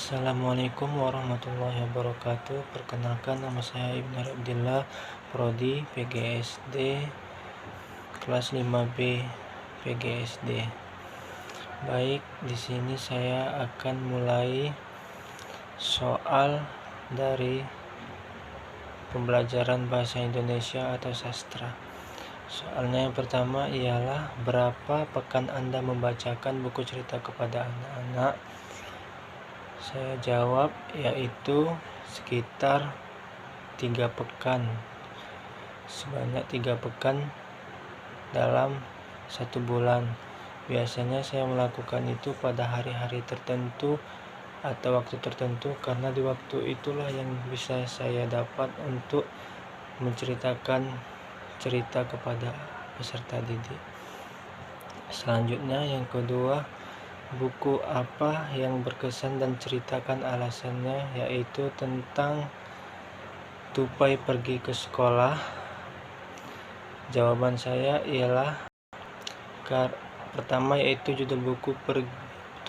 Assalamualaikum warahmatullahi wabarakatuh. Perkenalkan, nama saya Ibnu Abdillah, Prodi PGSD kelas 5B PGSD. Baik, di sini saya akan mulai soal dari pembelajaran bahasa Indonesia atau sastra. Soalnya yang pertama ialah, berapa pekan Anda membacakan buku cerita kepada anak-anak? Saya jawab, yaitu sekitar 3 pekan, sebanyak 3 pekan dalam 1 bulan. Biasanya saya melakukan itu pada hari-hari tertentu atau waktu tertentu, karena di waktu itulah yang bisa saya dapat untuk menceritakan cerita kepada peserta didik. Selanjutnya, yang kedua, buku apa yang berkesan dan ceritakan alasannya, yaitu tentang Tupai Pergi ke Sekolah. Jawaban saya ialah pertama, yaitu judul buku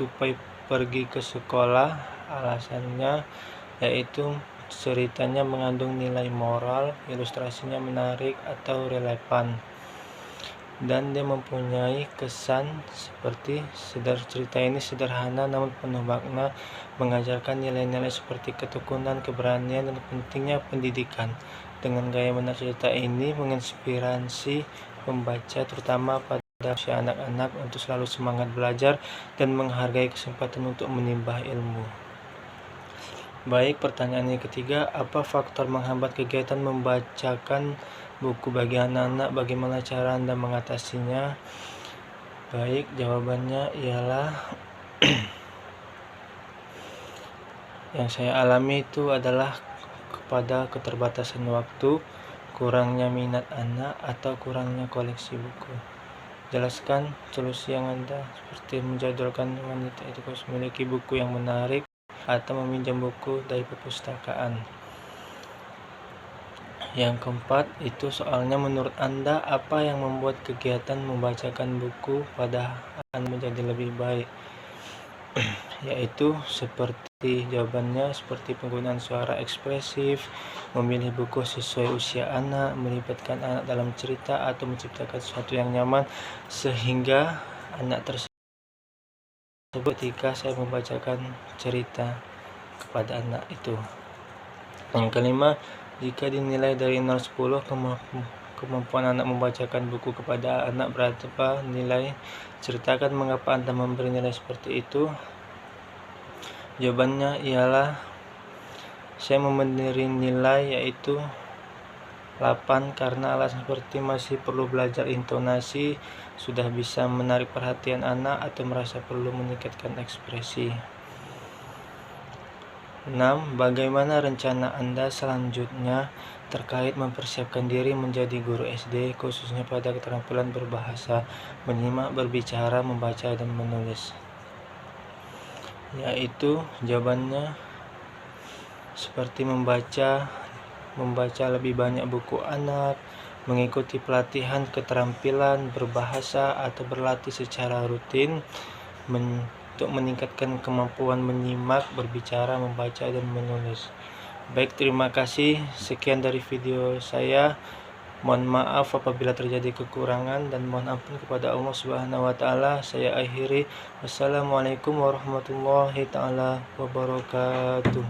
Tupai Pergi ke Sekolah. Alasannya yaitu ceritanya mengandung nilai moral, ilustrasinya menarik atau relevan, dan dia mempunyai kesan seperti cerita ini sederhana namun penuh makna, mengajarkan nilai-nilai seperti ketekunan, keberanian, dan pentingnya pendidikan. Dengan gaya menarik, cerita ini menginspirasi pembaca, terutama pada usia anak-anak, untuk selalu semangat belajar dan menghargai kesempatan untuk menimba ilmu. Baik, pertanyaan yang ketiga, apa faktor menghambat kegiatan membacakan buku bagi anak-anak? Bagaimana cara Anda mengatasinya? Baik, jawabannya ialah yang saya alami itu adalah kepada keterbatasan waktu, kurangnya minat anak, atau kurangnya koleksi buku. Jelaskan solusi yang Anda, seperti menjadwalkan wanita itu harus memiliki buku yang menarik atau meminjam buku dari perpustakaan. Yang keempat, itu soalnya menurut Anda apa yang membuat kegiatan membacakan buku pada anak menjadi lebih baik? Yaitu seperti jawabannya, seperti penggunaan suara ekspresif, memilih buku sesuai usia anak, melibatkan anak dalam cerita, atau menciptakan sesuatu yang nyaman sehingga anak tersebut ketika saya membacakan cerita kepada anak itu. Yang kelima, jika dinilai dari 0-10 kemampuan anak membacakan buku kepada anak berapa nilai? Ceritakan mengapa Anda memberi nilai seperti itu. Jawabannya ialah saya memberi nilai yaitu 8 karena alasan seperti masih perlu belajar intonasi, sudah bisa menarik perhatian anak, atau merasa perlu meningkatkan ekspresi. 6. Bagaimana rencana Anda selanjutnya terkait mempersiapkan diri menjadi guru SD, khususnya pada keterampilan berbahasa, menyimak, berbicara, membaca, dan menulis? Yaitu jawabannya seperti membaca lebih banyak buku anak, mengikuti pelatihan keterampilan berbahasa, atau berlatih secara rutin untuk meningkatkan kemampuan menyimak, berbicara, membaca, dan menulis. Baik, terima kasih. Sekian dari video saya. Mohon maaf apabila terjadi kekurangan, dan mohon ampun kepada Allah Subhanahu wa Ta'ala. Saya akhiri. Wassalamualaikum warahmatullahi taala wabarakatuh.